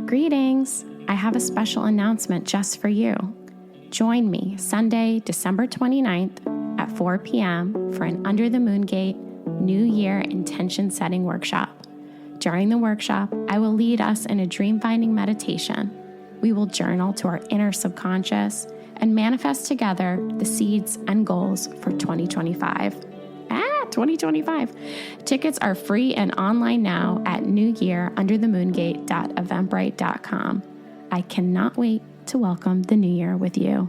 Greetings! I have a special announcement just for you. Join me Sunday, December 29th at 4 p.m. for an Under the Moon Gate New Year Intention Setting Workshop. During the workshop, I will lead us in a dream-finding meditation. We will journal to our inner subconscious and manifest together the seeds and goals for 2025. 2025. Tickets are free and online now at newyearunderthemoongate.eventbrite.com. I cannot wait to welcome the new year with you.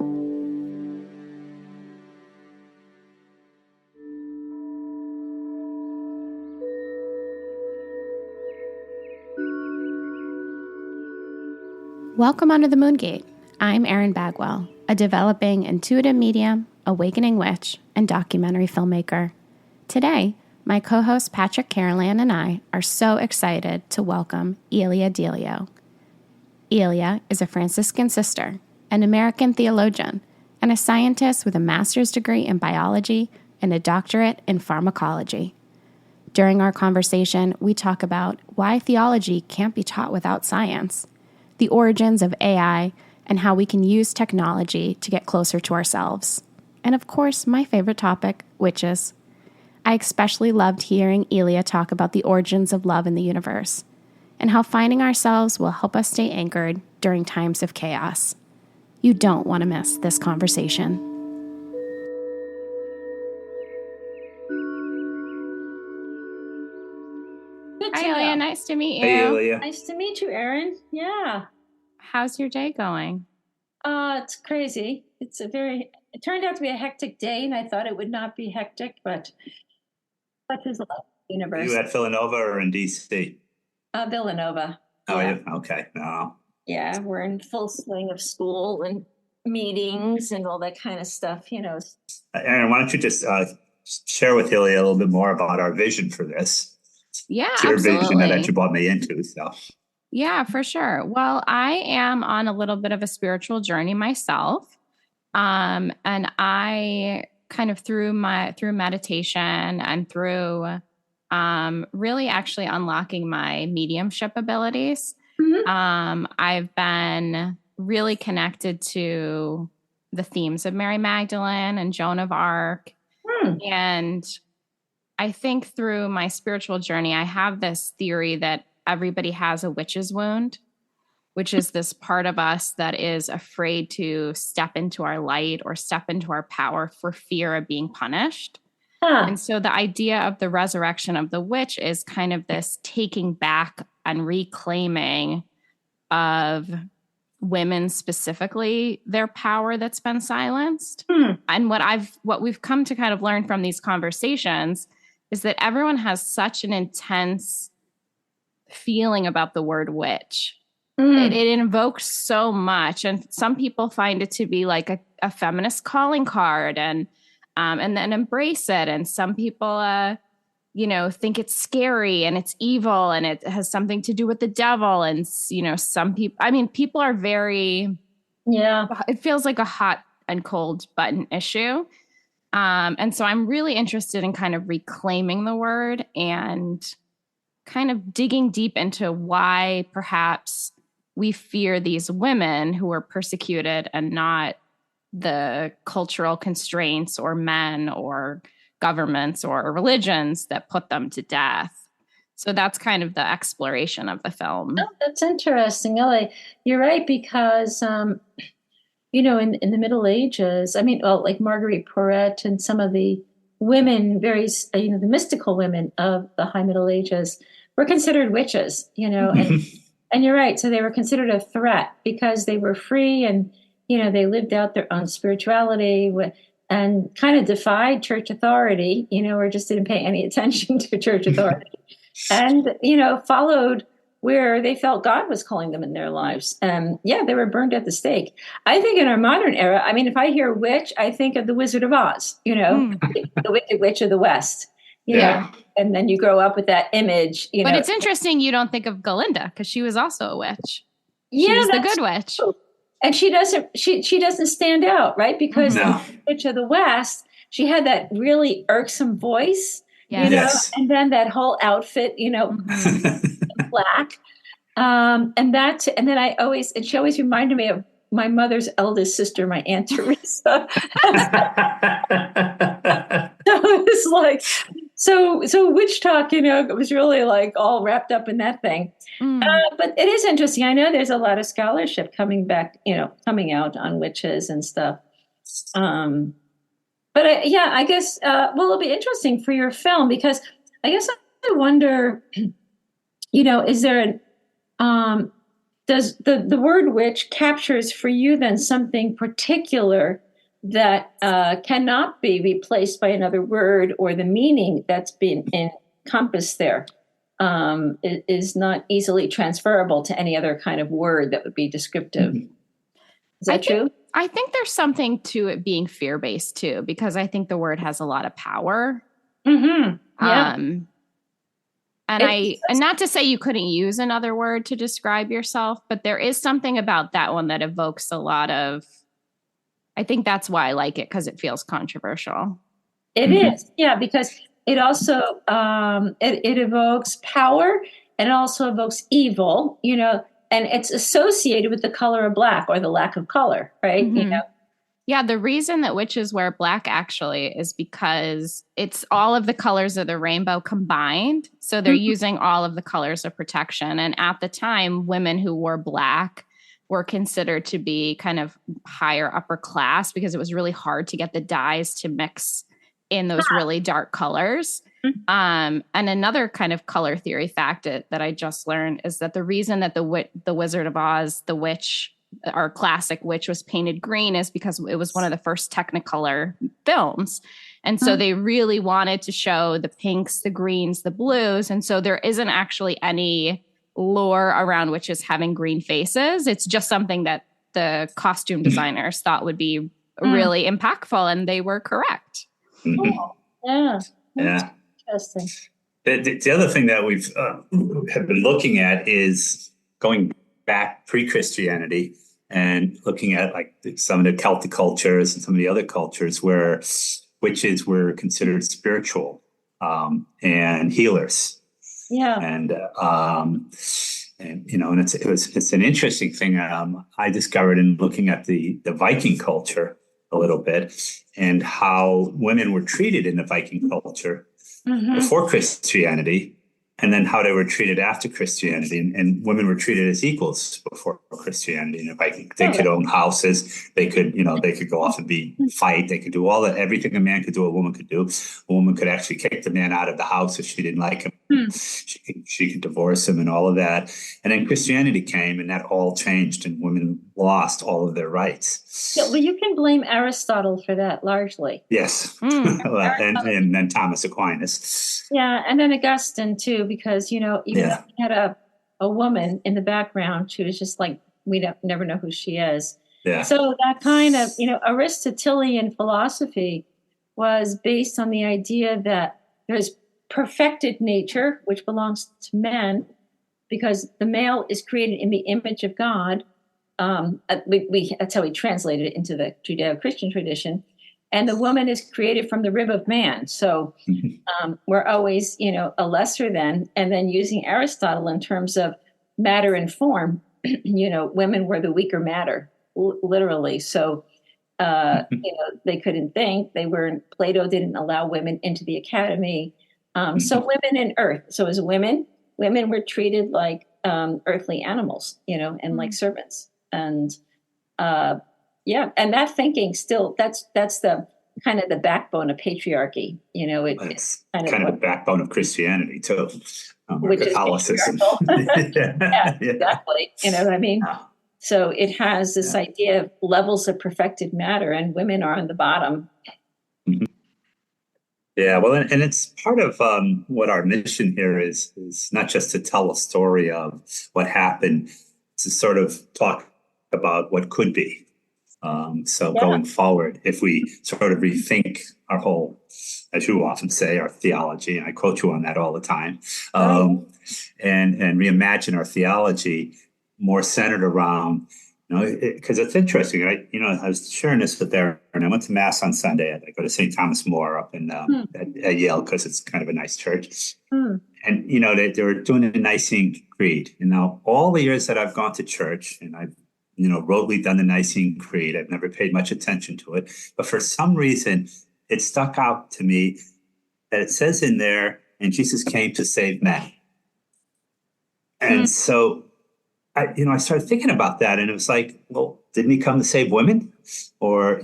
Welcome Under the Moon Gate. I'm Erin Bagwell, a developing intuitive medium, awakening witch, and documentary filmmaker. Today, my co-host Patrick Carolan and I are so excited to welcome Ilia Delio. Ilia is a Franciscan Sister, an American theologian, and a scientist with a master's degree in biology and a doctorate in pharmacology. During our conversation, we talk about why theology can't be taught without science, the origins of AI, and how we can use technology to get closer to ourselves. And of course, my favorite topic, witches. I especially loved hearing Ilia talk about the origins of love in the universe and how finding ourselves will help us stay anchored during times of chaos. You don't want to miss this conversation. Hi, Ilia. Nice to meet you. Hey, Ilia. Nice to meet you, Erin. Yeah. How's your day going? It's crazy. It turned out to be a hectic day, and I thought it would not be hectic, but such is life, universe. Are you at Villanova or in D.C.? Villanova. Oh, yeah. Okay. No. Yeah, we're in full swing of school and meetings and all that kind of stuff, Erin, why don't you just share with Ilia a little bit more about our vision for this? Yeah, it's your absolutely. vision that you brought me into, so. Yeah, for sure. Well, I am on a little bit of a spiritual journey myself. And I kind of through meditation and through really actually unlocking my mediumship abilities. Mm-hmm. I've been really connected to the themes of Mary Magdalene and Joan of Arc. And I think through my spiritual journey, I have this theory that everybody has a witch's wound, which is this part of us that is afraid to step into our light or step into our power for fear of being punished. And so the idea of the resurrection of the witch is kind of this taking back and reclaiming of women, specifically their power that's been silenced. And what we've come to kind of learn from these conversations is that everyone has such an intense feeling about the word witch. It invokes so much, and some people find it to be like a feminist calling card, and then embrace it. And some people, think it's scary and it's evil and it has something to do with the devil. And some people, people are very, it feels like a hot and cold button issue. And so I'm really interested in kind of reclaiming the word and kind of digging deep into why perhaps we fear these women who are persecuted and not the cultural constraints or men or governments or religions that put them to death. So that's kind of the exploration of the film. Oh, that's interesting, Ellie. You're right, because, in the Middle Ages, like Marguerite Porete and some of the women, the mystical women of the High Middle Ages were considered witches, and you're right. So they were considered a threat because they were free and, they lived out their own spirituality and kind of defied church authority, or just didn't pay any attention to church authority and, followed where they felt God was calling them in their lives. And they were burned at the stake. I think in our modern era, if I hear witch, I think of the Wizard of Oz, the Wicked Witch of the West. You know, and then you grow up with that image, But it's interesting you don't think of Galinda because she was also a witch. She was the good witch. True. And she doesn't stand out, right? Because the Witch of the West, she had that really irksome voice, and then that whole outfit, black. And then she always reminded me of my mother's eldest sister, my Aunt Teresa. So it was like, so witch talk, it was really like all wrapped up in that thing. But it is interesting. I know there's a lot of scholarship coming out on witches and stuff. But I guess, it'll be interesting for your film, because I guess I wonder, is there does the word witch captures for you then something particular that cannot be replaced by another word, or the meaning that's been encompassed there is not easily transferable to any other kind of word that would be descriptive? Is that true? I think there's something to it being fear-based too, because I think the word has a lot of power. Mm-hmm. Yeah. And not to say you couldn't use another word to describe yourself, but there is something about that one that evokes a lot of, I think that's why I like it, because it feels controversial. It is. Yeah, because it also, it evokes power, and it also evokes evil, and it's associated with the color of black, or the lack of color, right? Yeah, the reason that witches wear black actually is because it's all of the colors of the rainbow combined. So they're using all of the colors of protection. And at the time, women who wore black were considered to be kind of higher upper class, because it was really hard to get the dyes to mix in those really dark colors. And another kind of color theory fact that I just learned is that the reason that the Wizard of Oz, the witch, our classic witch, was painted green is because it was one of the first Technicolor films. And so they really wanted to show the pinks, the greens, the blues. And so there isn't actually any lore around witches having green faces. It's just something that the costume designers thought would be really impactful, and they were correct. Oh, yeah. Yeah. Interesting. The other thing that we've have been looking at is going back pre-Christianity and looking at like some of the Celtic cultures and some of the other cultures where witches were considered spiritual and healers. Yeah. And it's an interesting thing I discovered in looking at the Viking culture a little bit, and how women were treated in the Viking culture before Christianity, and then how they were treated after Christianity. And women were treated as equals before Christianity. And they could own houses. They could, they could go off and fight. They could do all that. Everything a man could do, a woman could do. A woman could actually kick the man out of the house if she didn't like him. She could divorce him and all of that. And then Christianity came, and that all changed, and women lost all of their rights. Yeah, well, you can blame Aristotle for that largely. Yes. And then Thomas Aquinas. Yeah, and then Augustine too, because though we had a woman in the background, she was just like, we never know who she is. Yeah. So that kind of Aristotelian philosophy was based on the idea that there's perfected nature, which belongs to men, because the male is created in the image of God. That's how we translated it into the Judeo-Christian tradition. And the woman is created from the rib of man. So we're always, a lesser than. And then using Aristotle in terms of matter and form, women were the weaker matter, literally. So, they couldn't think. Plato didn't allow women into the academy. So women and earth. So as women were treated like earthly animals, and like servants. And and that thinking still, that's the kind of the backbone of patriarchy. It's kind of the backbone of Christianity too, which Catholicism. Yeah, exactly. You know what I mean? So it has this idea of levels of perfected matter, and women are on the bottom. Yeah, well, and it's part of what our mission here is not just to tell a story of what happened, to sort of talk about what could be. Going forward, if we sort of rethink our whole, as you often say, our theology, and I quote you on that all the time, and reimagine our theology more centered around, because it's interesting. I was sharing this with Aaron, and I went to Mass on Sunday. I go to St. Thomas More up in at Yale, because it's kind of a nice church. And, they were doing the Nicene Creed. And now all the years that I've gone to church and I've, rotely done the Nicene Creed, I've never paid much attention to it. But for some reason, it stuck out to me that it says in there, and Jesus came to save men. And so, I started thinking about that, and it was like, well, didn't he come to save women? Or,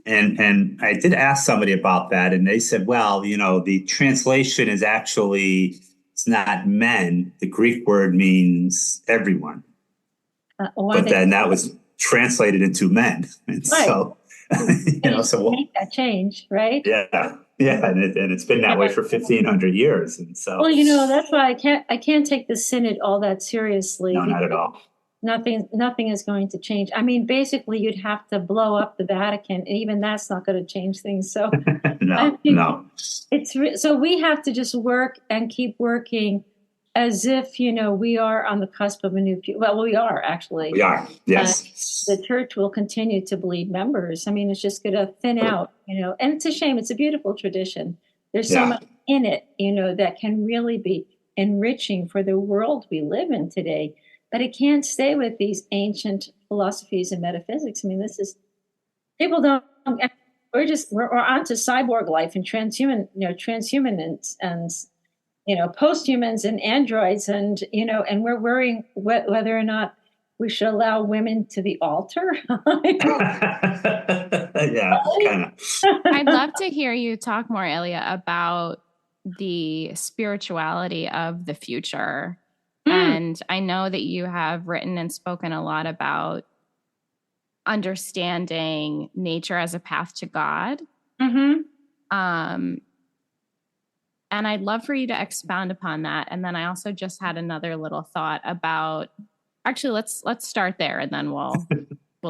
and I did ask somebody about that, and they said, well, the translation is actually, it's not men. The Greek word means everyone. But then that was translated into men. And right. So, so make that change, right? Yeah. Yeah. And it's been that way for 1,500 years. And so, well, that's why I can't take the synod all that seriously. No, not at all. Nothing is going to change. I mean, basically, you'd have to blow up the Vatican, and even that's not going to change things. So, no. So we have to just work and keep working as if, we are on the cusp of a new future. Well, we are actually. We are, yes. The church will continue to bleed members. I mean, it's just going to thin out, and it's a shame. It's a beautiful tradition. There's so much in it, that can really be enriching for the world we live in today. But it can't stay with these ancient philosophies and metaphysics. I mean, people don't, we're on to cyborg life and transhumans and, posthumans and androids and, and we're worrying whether or not we should allow women to the altar. Yeah, kind of. I'd love to hear you talk more, Ilia, about the spirituality of the future. And I know that you have written and spoken a lot about understanding nature as a path to God. And I'd love for you to expound upon that. And then I also just had another little thought about, actually, let's start there and then we'll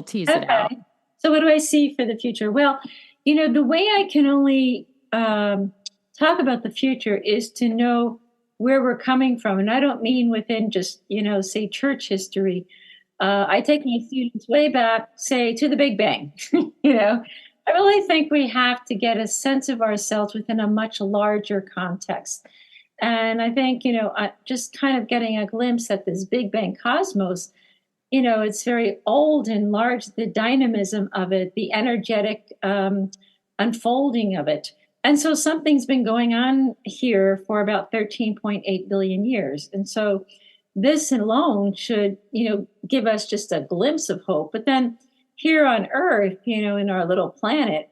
tease it out. So what do I see for the future? Well, the way I can only talk about the future is to know where we're coming from. And I don't mean within just, say church history. I take my students way back, say to the Big Bang. I really think we have to get a sense of ourselves within a much larger context. And I think, just kind of getting a glimpse at this Big Bang cosmos, it's very old and large, the dynamism of it, the energetic unfolding of it. And so something's been going on here for about 13.8 billion years. And so this alone should, give us just a glimpse of hope. But then here on Earth, in our little planet,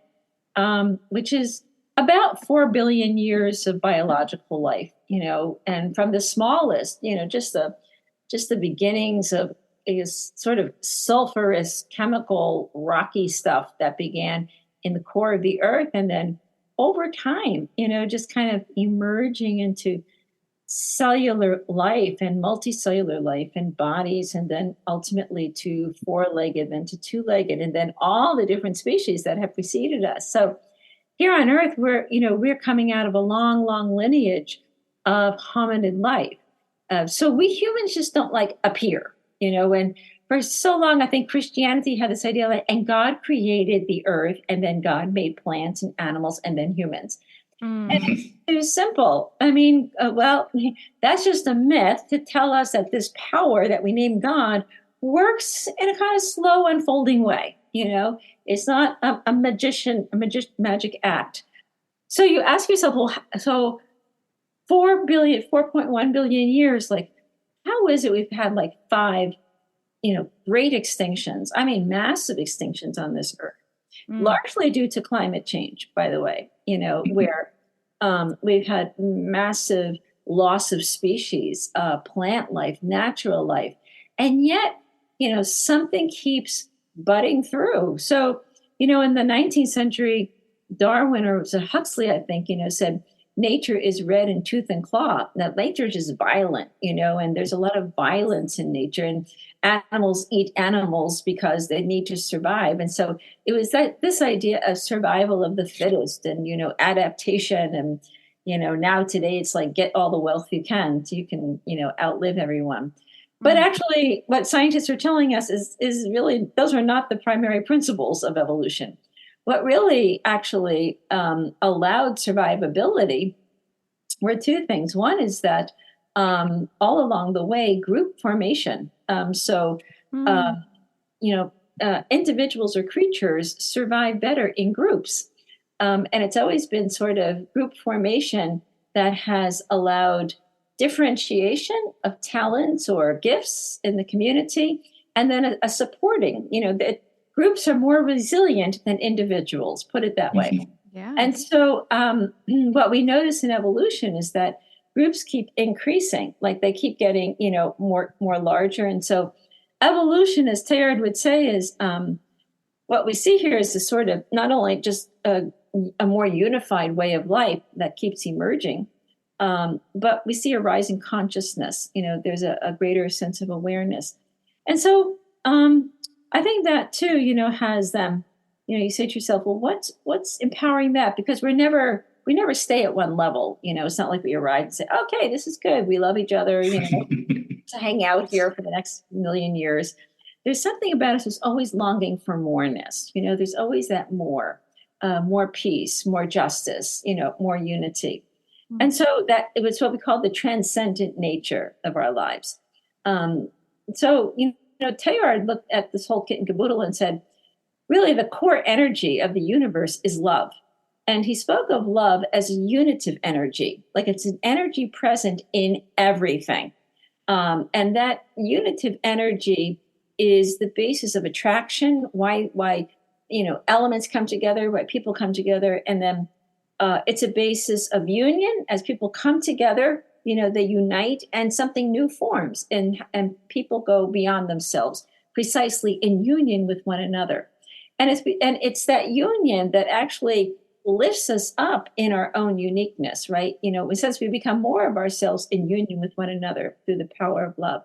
which is about 4 billion years of biological life, and from the smallest, just the beginnings of is sort of sulfurous chemical rocky stuff that began in the core of the Earth, and then over time, just kind of emerging into cellular life and multicellular life and bodies, and then ultimately to four-legged, then to two-legged, and then all the different species that have preceded us. So here on Earth, we're coming out of a long, long lineage of hominid life. So we humans just don't appear, and for so long, I think Christianity had this idea and God created the earth, and then God made plants and animals, and then humans. And it's too simple. I mean, that's just a myth to tell us that this power that we name God works in a kind of slow unfolding way. It's not a magic act. So you ask yourself, well, so 4.1 billion years, how is it we've had 5, great extinctions? I mean, massive extinctions on this earth, largely due to climate change, by the way, where we've had massive loss of species, plant life, natural life. And yet, something keeps budding through. So, in the 19th century, Darwin, or was it Huxley, I think, said, nature is red in tooth and claw. Now, nature is just violent, and there's a lot of violence in nature, and animals eat animals because they need to survive. And so it was this idea of survival of the fittest and, adaptation. And, now today it's get all the wealth you can so you can, outlive everyone. But actually what scientists are telling us is really, those are not the primary principles of evolution. What really actually allowed survivability were two things. One is that all along the way, group formation. Mm. Individuals or creatures survive better in groups. And it's always been sort of group formation that has allowed differentiation of talents or gifts in the community, and then a supporting, that groups are more resilient than individuals, put it that way. Yeah. And so what we notice in evolution is that groups keep increasing, like they keep getting, more larger. And so evolution, as Teilhard would say, is what we see here is a sort of not only just a more unified way of life that keeps emerging, but we see a rise in consciousness. There's a greater sense of awareness. And so I think that too, has them, you say to yourself, well, what's empowering that? Because we never stay at one level. It's not like we arrive and say, okay, this is good. We love each other, to hang out here for the next million years. There's something about us who's always longing for moreness. There's always that more peace, more justice, more unity. Mm-hmm. And so that it was what we call the transcendent nature of our lives. Teilhard looked at this whole kit and caboodle and said, really, the core energy of the universe is love. And he spoke of love as a unitive energy, like it's an energy present in everything. And that unitive energy is the basis of attraction, why elements come together, why people come together. And then it's a basis of union. As people come together, they unite and something new forms, and people go beyond themselves precisely in union with one another. And it's that union that actually lifts us up in our own uniqueness, right? In a sense, we become more of ourselves in union with one another through the power of love.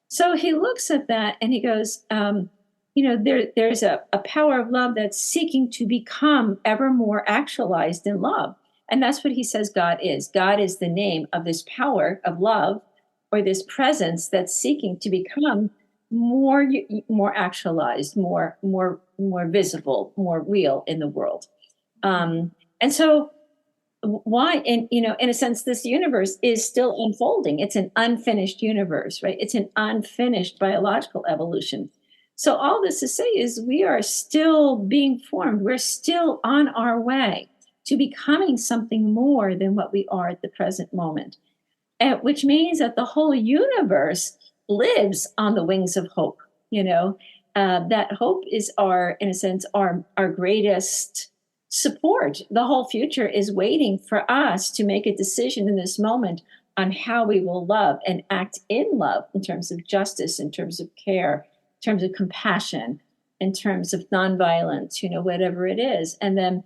So he looks at that and he goes, there's a power of love that's seeking to become ever more actualized in love. And that's what he says God is. God is the name of this power of love, or this presence that's seeking to become more actualized, more visible, more real in the world. And so why, in a sense, this universe is still unfolding. It's an unfinished universe, right? It's an unfinished biological evolution. So all this to say is we are still being formed. We're still on our way to becoming something more than what we are at the present moment, which means that the whole universe lives on the wings of hope. That hope is our greatest support. The whole future is waiting for us to make a decision in this moment on how we will love and act in love, in terms of justice, in terms of care, in terms of compassion, in terms of nonviolence, whatever it is. And then,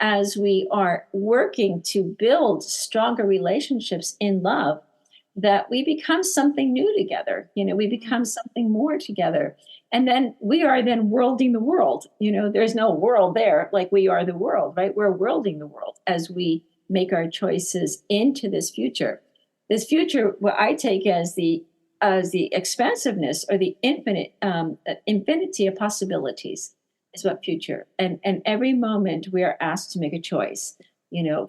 as we are working to build stronger relationships in love, that we become something new together. We become something more together. And then we are then worlding the world. There's no world there, like we are the world, right? We're worlding the world as we make our choices into this future. This future, what I take as the expansiveness or the infinity of possibilities is what future. And every moment we are asked to make a choice,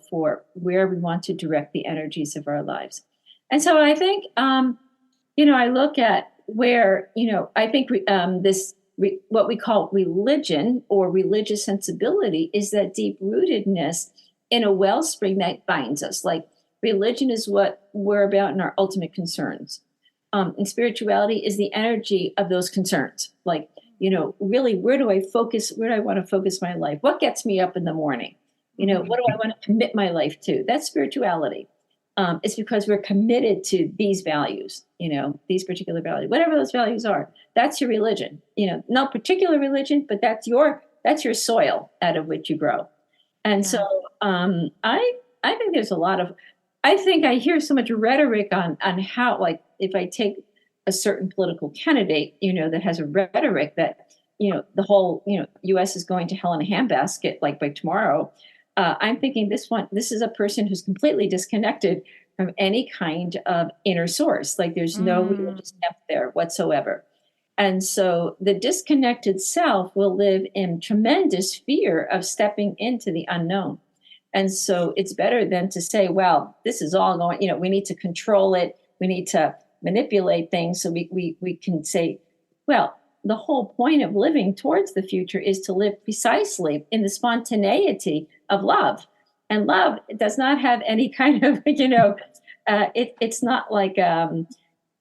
for where we want to direct the energies of our lives. And so I think, I look at where, I think what we call religion or religious sensibility is that deep rootedness in a wellspring that binds us. Like religion is what we're about in our ultimate concerns. And spirituality is the energy of those concerns. Like, really, where do I focus? Where do I want to focus my life? What gets me up in the morning? What do I want to commit my life to? That's spirituality. It's because we're committed to these values, these particular values, whatever those values are. That's your religion. No particular religion, but that's your soil out of which you grow. And so I think there's a lot of, I think I hear so much rhetoric on how, like, if I take a certain political candidate, that has a rhetoric that, the whole, U.S. is going to hell in a handbasket, like by tomorrow. I'm thinking this is a person who's completely disconnected from any kind of inner source. Like there's no religious depth there whatsoever. And so the disconnected self will live in tremendous fear of stepping into the unknown. And so it's better than to say, well, this is all going, we need to control it. We need to manipulate things. So we can say, well, the whole point of living towards the future is to live precisely in the spontaneity of love. And love does not have any kind of, it's not like,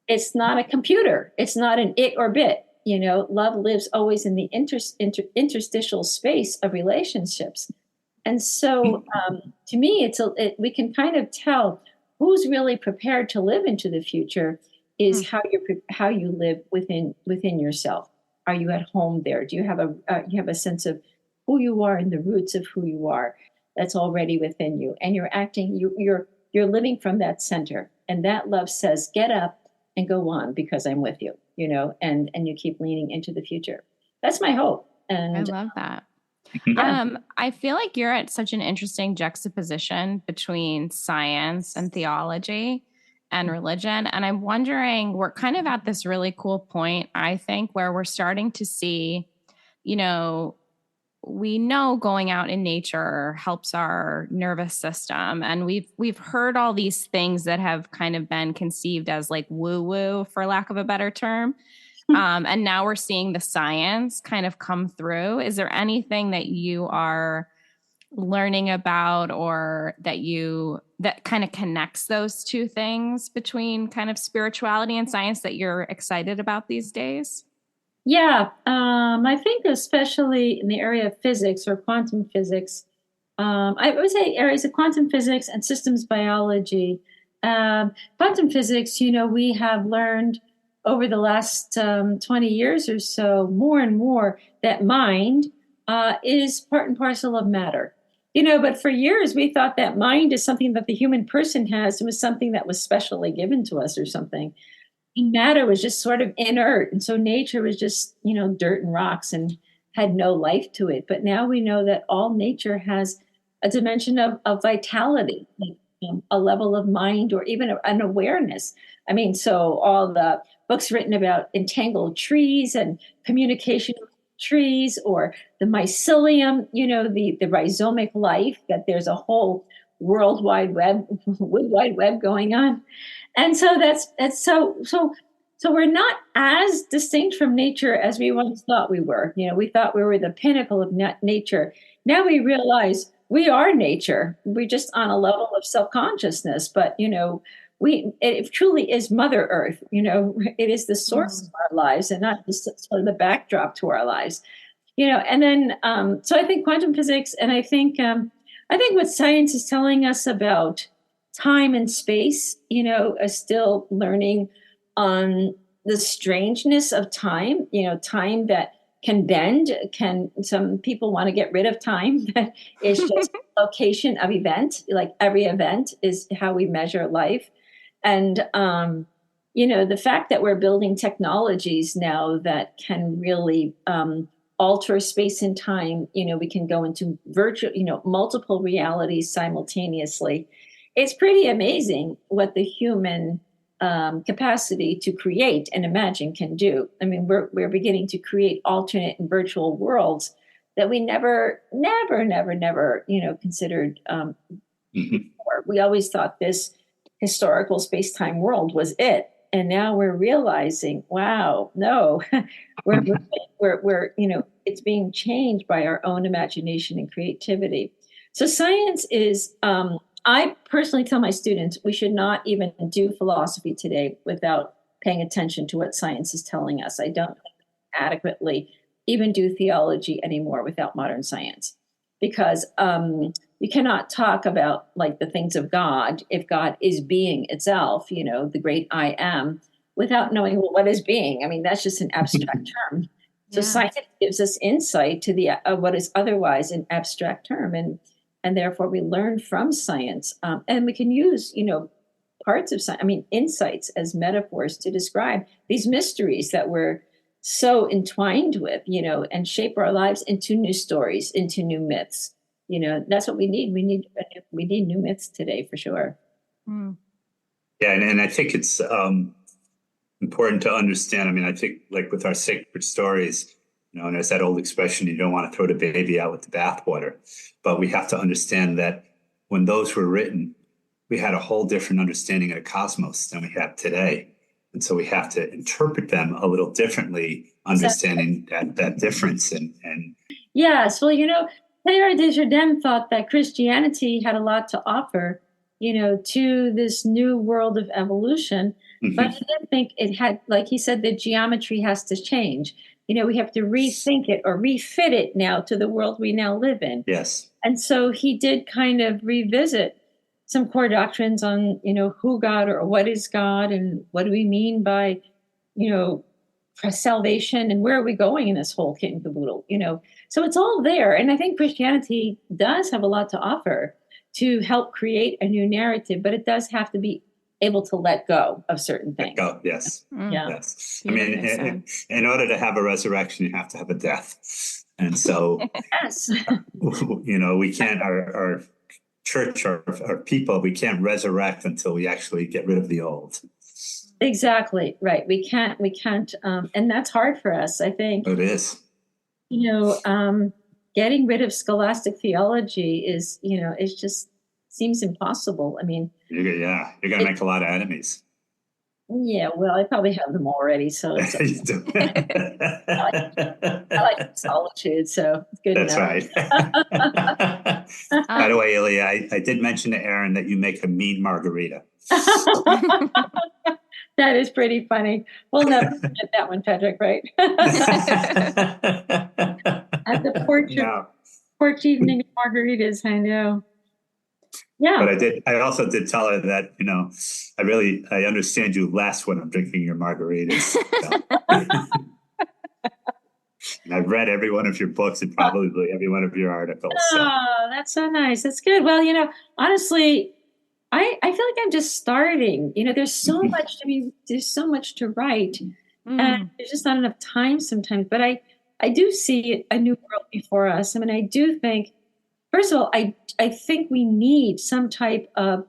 it's not a computer. It's not an it or bit. Love lives always in the interstitial space of relationships. And so to me, we can kind of tell who's really prepared to live into the future is how you live within yourself. Are you at home there? Do you have a sense of who you are and the roots of who you are that's already within you? And you're acting, you're living from that center. And that love says, get up and go on because I'm with you, and you keep leaning into the future. That's my hope. And I love that. Yeah. I feel like you're at such an interesting juxtaposition between science and theology and religion. And I'm wondering, we're kind of at this really cool point, I think, where we're starting to see, we know going out in nature helps our nervous system. And we've heard all these things that have kind of been conceived as like woo-woo, for lack of a better term. And now we're seeing the science kind of come through. Is there anything that you are learning about or that kind of connects those two things between kind of spirituality and science that you're excited about these days? Yeah, I think especially in the area of physics or quantum physics, I would say areas of quantum physics and systems biology. Quantum physics, we have learned over the last 20 years or so, more and more, that mind is part and parcel of matter. But for years we thought that mind is something that the human person has. It was something that was specially given to us or something. And matter was just sort of inert. And so nature was just, dirt and rocks and had no life to it. But now we know that all nature has a dimension of vitality, like, a level of mind or even an awareness. I mean, so all the books written about entangled trees and communication with trees, or the mycelium, the rhizomic life, that there's a whole wood wide web going on. And so that's so we're not as distinct from nature as we once thought we were. We thought we were the pinnacle of nature. Now we realize we are nature. We're just on a level of self-consciousness, but it truly is Mother Earth. It is the source of our lives and not just sort of the backdrop to our lives. And then so I think quantum physics, and I think what science is telling us about time and space, are still learning on the strangeness of time. Time that can bend. Some people want to get rid of time. That is just location of event. Like every event is how we measure life. And, the fact that we're building technologies now that can really alter space and time, we can go into virtual, multiple realities simultaneously. It's pretty amazing what the human capacity to create and imagine can do. I mean, we're beginning to create alternate and virtual worlds that we never, considered before. We always thought this historical space-time world was it, and now we're realizing, wow, no, we're it's being changed by our own imagination and creativity. So science is. I personally tell my students we should not even do philosophy today without paying attention to what science is telling us. I don't adequately even do theology anymore without modern science, because you cannot talk about like the things of God if God is being itself, the great I am, without knowing what is being. I mean, that's just an abstract term. So science gives us insight to the what is otherwise an abstract term, and therefore we learn from science, and we can use parts of science, insights as metaphors to describe these mysteries that we're so entwined with, and shape our lives into new stories, into new myths. That's what we need. We need new myths today for sure. Yeah, and I think it's important to understand. I think like with our sacred stories, and there's that old expression, you don't want to throw the baby out with the bathwater, but we have to understand that when those were written, we had a whole different understanding of the cosmos than we have today. And so we have to interpret them a little differently, understanding that difference. And yes, well, Teilhard de Chardin thought that Christianity had a lot to offer, to this new world of evolution. But he didn't think it had, like he said, the geometry has to change. We have to rethink it or refit it now to the world we now live in. Yes. And so he did kind of revisit some core doctrines on, who God or what is God and what do we mean by, salvation and where are we going in this whole kit and caboodle, So it's all there. And I think Christianity does have a lot to offer to help create a new narrative, but it does have to be able to let go of certain things. Let go, yes. Yeah. Yes. I mean, in order to have a resurrection, you have to have a death. And so, yes. We can't, our church, our people, we can't resurrect until we actually get rid of the old. Exactly. Right. We can't, and that's hard for us, I think. It is. Getting rid of scholastic theology is, it just seems impossible. I mean, you're going to make a lot of enemies. Yeah, well, I probably have them already, so it's You do. I like solitude, so it's good. That's right. By the way, Ilia, I did mention to Aaron that you make a mean margarita. That is pretty funny. We'll never forget that one, Patrick, right? At the porch evening of margaritas, I know. Yeah. But I also did tell her that, I understand you less when I'm drinking your margaritas. So. And I've read every one of your books and probably every one of your articles. So. Oh, that's so nice. That's good. Well, honestly, I feel like I'm just starting. There's so much there's so much to write. And there's just not enough time sometimes. But I do see a new world before us. I mean, I do think, first of all, I think we need some type of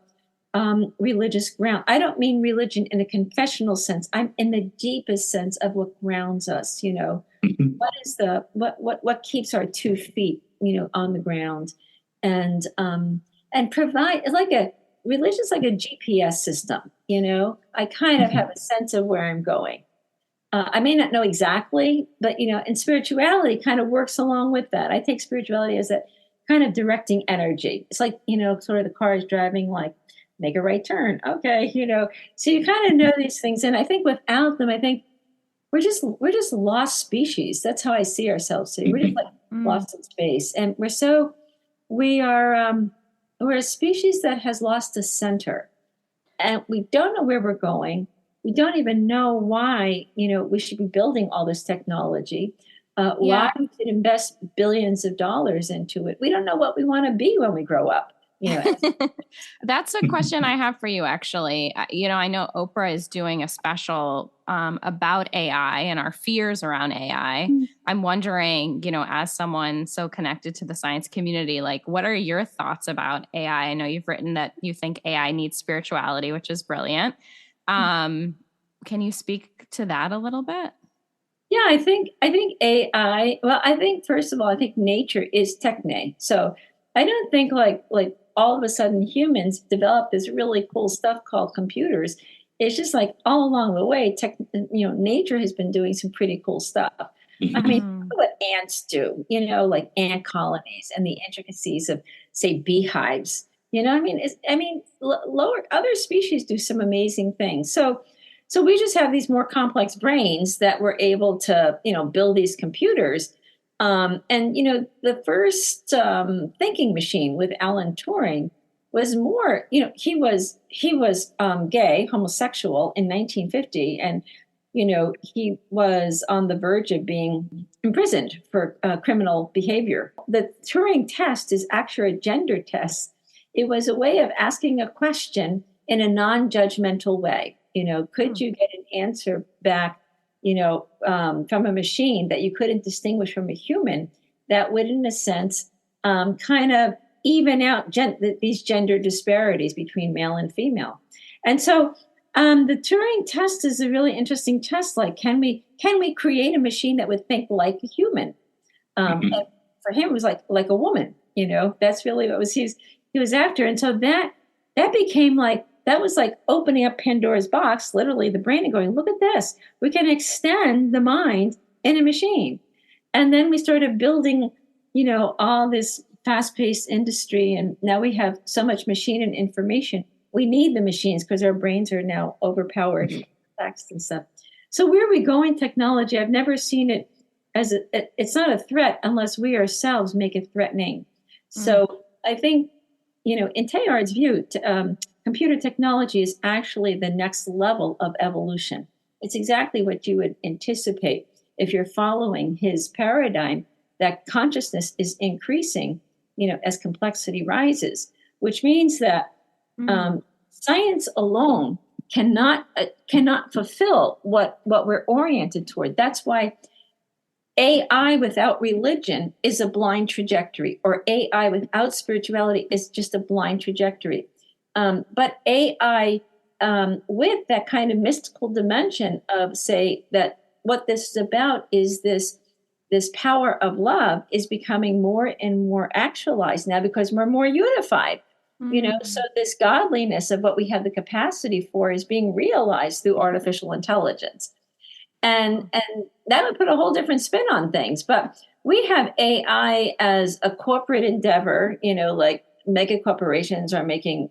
religious ground. I don't mean religion in a confessional sense. I'm in the deepest sense of what grounds us. What is what keeps our 2 feet, on the ground, and provide religion's like a GPS system. I kind of have a sense of where I'm going. I may not know exactly, but and spirituality kind of works along with that. I take spirituality as that kind of directing energy. It's like, sort of the car is driving, like, make a right turn. Okay. So you kind of know these things. And I think without them, I think we're just lost species. That's how I see ourselves today. We're just like lost in space. And we're a species that has lost a center, and we don't know where we're going. We don't even know why, we should be building all this technology. Why we should invest billions of dollars into it. We don't know what we want to be when we grow up. That's a question I have for you, actually. I know Oprah is doing a special about AI and our fears around AI. I'm wondering, as someone so connected to the science community, like, what are your thoughts about AI? I know you've written that you think AI needs spirituality, which is brilliant. Can you speak to that a little bit? Yeah, I think AI. Well, I think first of all, I think nature is techne. So I don't think like all of a sudden humans develop this really cool stuff called computers. It's just like all along the way, nature has been doing some pretty cool stuff. I mean, look what ants do. Like ant colonies and the intricacies of, say, beehives. Lower other species do some amazing things. So we just have these more complex brains that we're able to, build these computers. The first thinking machine with Alan Turing was more, he was gay, homosexual in 1950, and he was on the verge of being imprisoned for criminal behavior. The Turing test is actually a gender test. It was a way of asking a question in a non-judgmental way. Could you get an answer back, from a machine that you couldn't distinguish from a human that would, in a sense, kind of even out these gender disparities between male and female. And so the Turing test is a really interesting test. Like, can we create a machine that would think like a human? And for him, it was like a woman. That's really what was his. he was after. And so that became like, that was like opening up Pandora's box, literally the brain, and going, look at this. We can extend the mind in a machine. And then we started building, all this fast-paced industry. And now we have so much machine and information. We need the machines because our brains are now overpowered and complex and stuff. So where are we going, technology? I've never seen it as it's not a threat unless we ourselves make it threatening. So I think, in Teilhard's view, computer technology is actually the next level of evolution. It's exactly what you would anticipate if you're following his paradigm, that consciousness is increasing, as complexity rises, which means that science alone cannot fulfill what we're oriented toward. That's why AI without religion is a blind trajectory, or AI without spirituality is just a blind trajectory. But AI with that kind of mystical dimension of, say, that what this is about is this power of love is becoming more and more actualized now because we're more unified. So this godliness of what we have the capacity for is being realized through artificial intelligence. And that would put a whole different spin on things. But we have AI as a corporate endeavor, like mega corporations are making,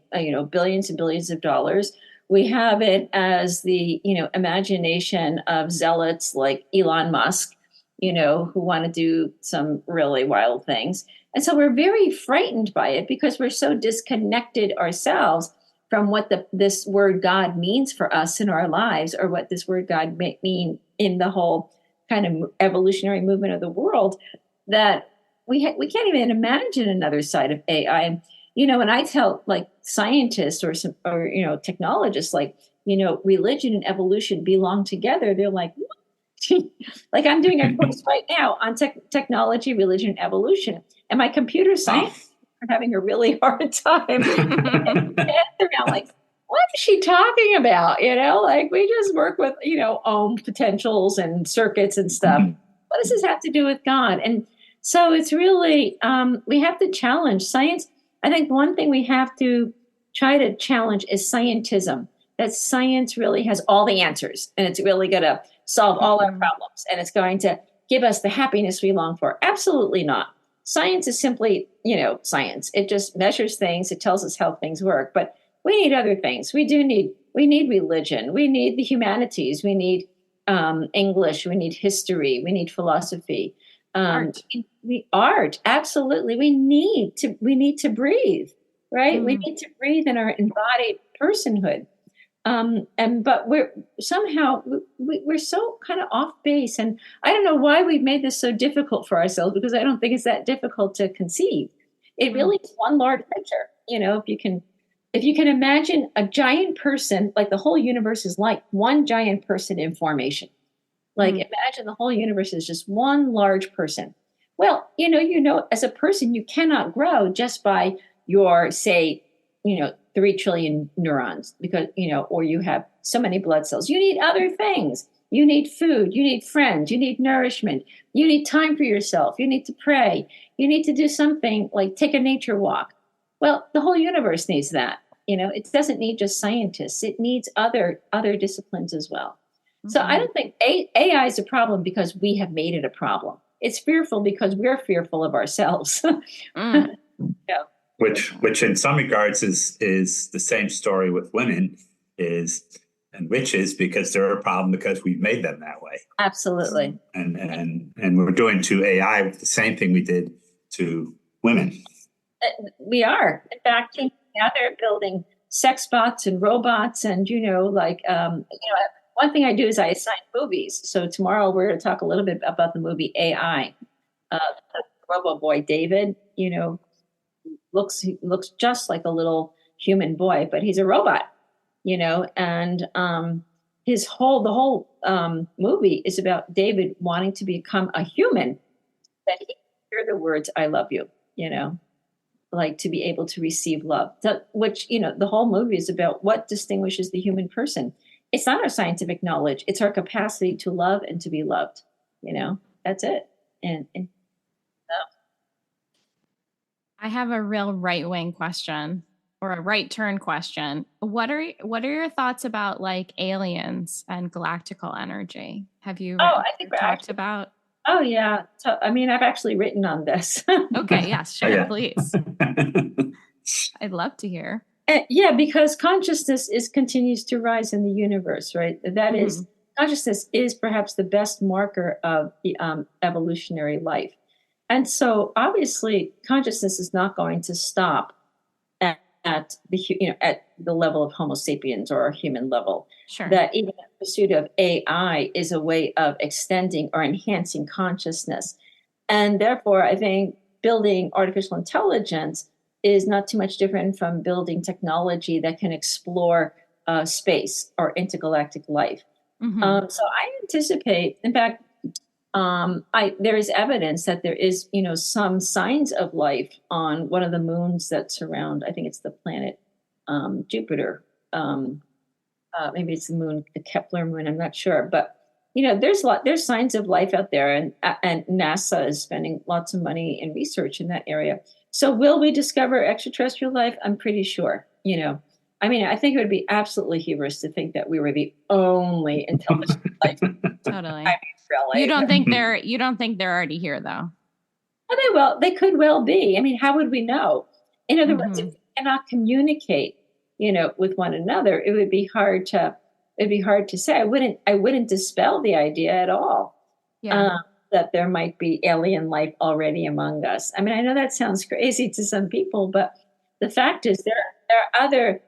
billions and billions of dollars. We have it as the, imagination of zealots like Elon Musk, who want to do some really wild things. And so we're very frightened by it because we're so disconnected ourselves from what this word God means for us in our lives, or what this word God may mean in the whole kind of evolutionary movement of the world, that we can't even imagine another side of AI. When I tell like scientists or technologists, like, religion and evolution belong together, they're like, what? Like I'm doing a course right now on technology, religion, and evolution, and my computer science are having a really hard time. Around like, what is she talking about? Like we just work with, ohm potentials and circuits and stuff. What does this have to do with God? And so it's really, we have to challenge science. I think one thing we have to try to challenge is scientism, that science really has all the answers and it's really going to solve all our problems and it's going to give us the happiness we long for. Absolutely not. Science is simply, science. It just measures things. It tells us how things work. But we need other things. We need religion. We need the humanities. We need English. We need history. We need philosophy. Art. Absolutely. We need to breathe, right? We need to breathe in our embodied personhood. But we're somehow we're so kind of off base, and I don't know why we've made this so difficult for ourselves, because I don't think it's that difficult to conceive. It really is one large picture. If you can imagine a giant person, like the whole universe is like one giant person in formation. Like imagine the whole universe is just one large person. Well, as a person, you cannot grow just by your, say, 3 trillion neurons, because, or you have so many blood cells. You need other things. You need food. You need friends. You need nourishment. You need time for yourself. You need to pray. You need to do something like take a nature walk. Well, the whole universe needs that. It doesn't need just scientists. It needs other disciplines as well. So I don't think AI is a problem because we have made it a problem. It's fearful because we're fearful of ourselves. Yeah. Which in some regards is the same story with women and witches, because they're a problem because we've made them that way. Absolutely. And we're doing to AI the same thing we did to women. We are. In fact, now they're building sex bots and robots, and one thing I do is I assign movies. So tomorrow we're going to talk a little bit about the movie AI. Robo boy David, looks just like a little human boy, but he's a robot, and the whole movie is about David wanting to become a human, that he can hear the words "I love you," like to be able to receive love. Which the whole movie is about what distinguishes the human person. It's not our scientific knowledge; it's our capacity to love and to be loved. That's it. And I have a real right-wing question or a right turn question. What are your thoughts about like aliens and galactical energy? Have you Oh, I think we're talked actually, about? oh yeah. So, I mean, I've actually written on this. Okay, yes, Oh, share, yeah. please. I'd love to hear. Yeah, because consciousness continues to rise in the universe, right? That is, Mhm. consciousness is perhaps the best marker of the evolutionary life. And so obviously consciousness is not going to stop at at the level of Homo sapiens or human level. Sure. That even the pursuit of AI is a way of extending or enhancing consciousness. And therefore, I think building artificial intelligence is not too much different from building technology that can explore space or intergalactic life. Hmm. So I anticipate, in fact, there is evidence that there is, some signs of life on one of the moons that surround. I think it's the planet Jupiter. Maybe it's the moon, the Kepler moon. I'm not sure, but there's signs of life out there, and NASA is spending lots of money in research in that area. So will we discover extraterrestrial life? I'm pretty sure. I mean, I think it would be absolutely hubris to think that we were the only intelligent life. Totally. I mean, really. You don't think they're already here though? They could well be. I mean, how would we know? In other words, if Hmm. we cannot communicate, with one another, it'd be hard to say. I wouldn't dispel the idea at all. Yeah. uh, that there might be alien life already among us. I mean, I know that sounds crazy to some people, but the fact is there are other,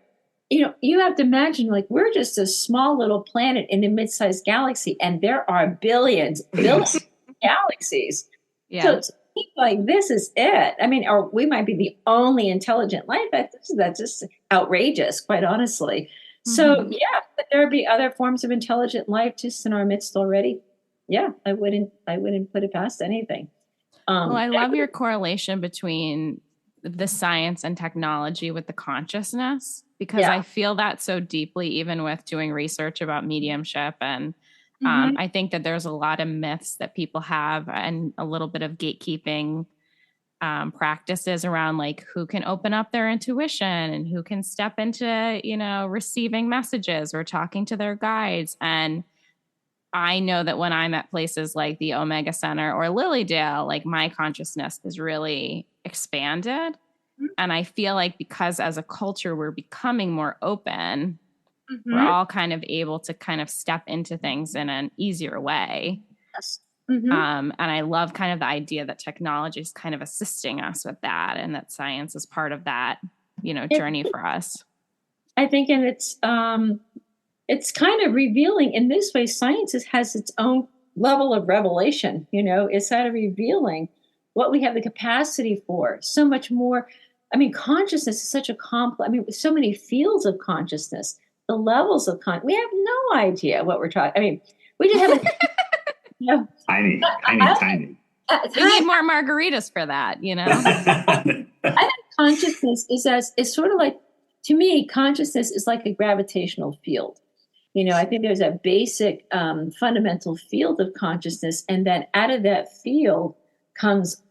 you have to imagine, like, we're just a small little planet in a mid-sized galaxy, and there are billions of galaxies. Yeah. So to think like this is it. I mean, or we might be the only intelligent life. That's just outrageous, quite honestly. So Hmm. yeah, could there be other forms of intelligent life just in our midst already? Yeah, I wouldn't put it past anything. Well, I I love would, your correlation between the science and technology with the consciousness because yeah. I feel that so deeply, even with doing research about mediumship. And Hmm. I think that there's a lot of myths that people have and a little bit of gatekeeping practices around like who can open up their intuition and who can step into, receiving messages or talking to their guides. And I know that when I'm at places like the Omega Center or Lilydale, like my consciousness is really expanded. And I feel like because as a culture, we're becoming more open, we're Hmm. all kind of able to kind of step into things in an easier way. Yes. Hmm. And I love kind of the idea that technology is kind of assisting us with that and that science is part of that, journey for us. I think, and it's kind of revealing in this way. Science has its own level of revelation. It's kind of revealing what we have the capacity for. So much more. I mean, consciousness is such a complex. I mean, with so many fields of consciousness, the levels of we have no idea what we're talking. I mean, we just have a. You know, Tiny, tiny, I, tiny. We need more margaritas for that, I think consciousness is sort of like, to me, consciousness is like a gravitational field. I think there's a basic fundamental field of consciousness, and then out of that field comes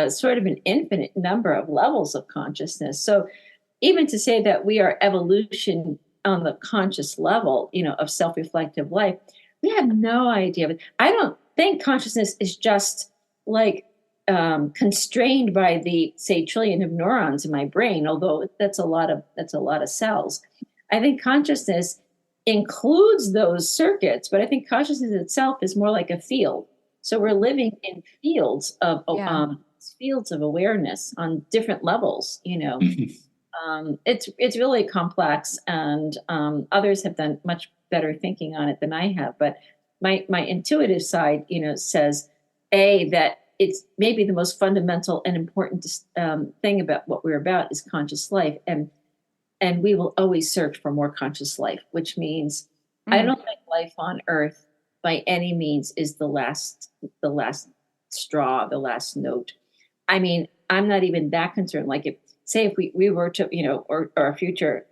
sort of an infinite number of levels of consciousness. So even to say that we are evolution on the conscious level, of self-reflective life, we have no idea. But I don't think consciousness is just like constrained by the, say, trillion of neurons in my brain, although that's a lot of cells. I think consciousness includes those circuits, but I think consciousness itself is more like a field. So we're living in Yeah. fields of awareness on different levels. It's really complex, and others have done much better thinking on it than I have. But my intuitive side, says that it's maybe the most fundamental and important thing about what we're about is conscious life, and we will always search for more conscious life, which means I Mm. don't think life on Earth by any means is the last straw, the last note. I mean, I'm not even that concerned. Like, if we were to, or a future,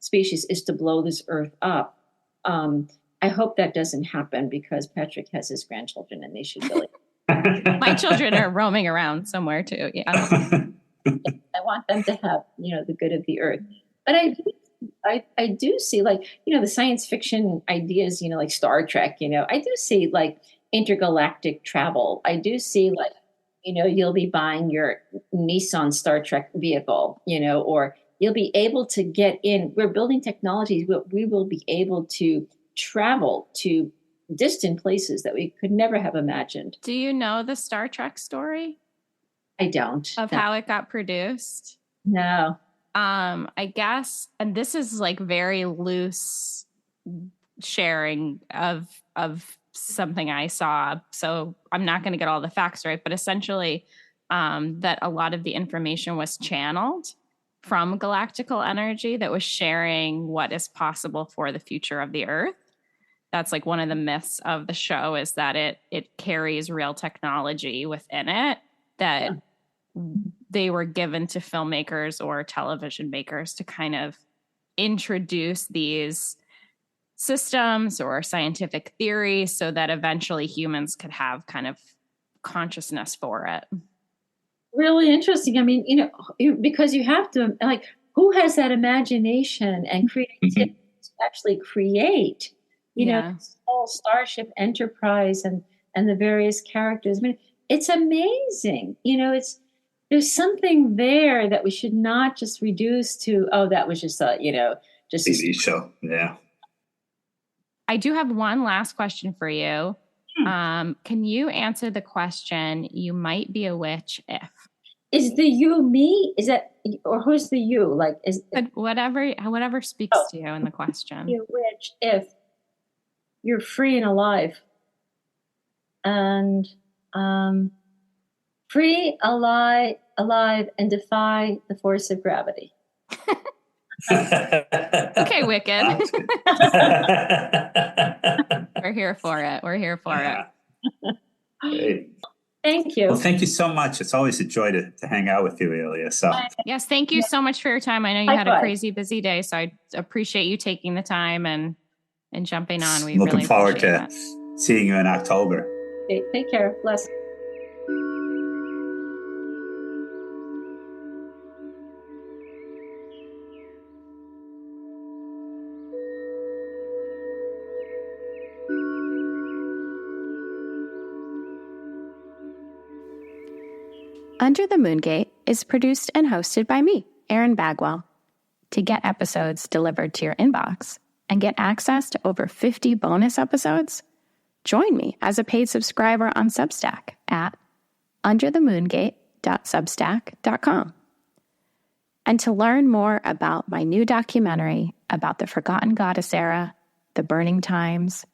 species is to blow this Earth up. I hope that doesn't happen because Patrick has his grandchildren and they should really. My children are roaming around somewhere too. Yeah. I want them to have, the good of the earth. But I do see, like, the science fiction ideas, like Star Trek, I do see like intergalactic travel. I do see like, you'll be buying your Nissan Star Trek vehicle, or you'll be able to get in. We're building technologies, but we will be able to travel to distant places that we could never have imagined. Do you know the Star Trek story? I don't. Of how it got produced? No. I guess, and this is like very loose sharing of something I saw, so I'm not going to get all the facts right, but essentially that a lot of the information was channeled from galactical energy that was sharing what is possible for the future of the Earth. That's like one of the myths of the show, is that it carries real technology within it that they were given to filmmakers or television makers to kind of introduce these systems or scientific theories so that eventually humans could have kind of consciousness for it. Really interesting. I mean, because you have to, like, who has that imagination and creativity to actually create, this whole Starship Enterprise and the various characters. I mean, it's amazing. There's something there that we should not just reduce to, oh, that was just just TV show. Yeah. I do have one last question for you. Can you answer the question, you might be a witch if? Is the you me? Is that, or who's the you? Like, is whatever speaks to you in the question. You're witch if you're free and alive. And free, alive, and defy the force of gravity. Okay, Wicked. We're here for it. Great. Thank you. Well, thank you so much. It's always a joy to hang out with you, Ilia. So yes, thank you so much for your time. I know you had a crazy busy day, so I appreciate you taking the time and jumping on. We looking really forward to it. seeing you in October. Okay, take care. Bless. Under the Moongate is produced and hosted by me, Erin Bagwell. To get episodes delivered to your inbox and get access to over 50 bonus episodes, join me as a paid subscriber on Substack at underthemoongate.substack.com. And to learn more about my new documentary about the forgotten goddess era, the burning times,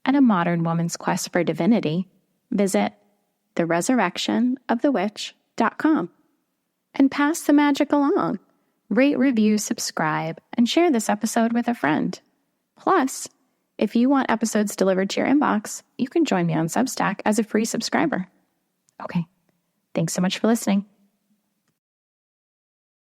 and a modern woman's quest for divinity, visit theresurrectionofthewitch.com. And pass the magic along. Rate, review, subscribe, and share this episode with a friend. Plus, if you want episodes delivered to your inbox, you can join me on Substack as a free subscriber. Okay, thanks so much for listening.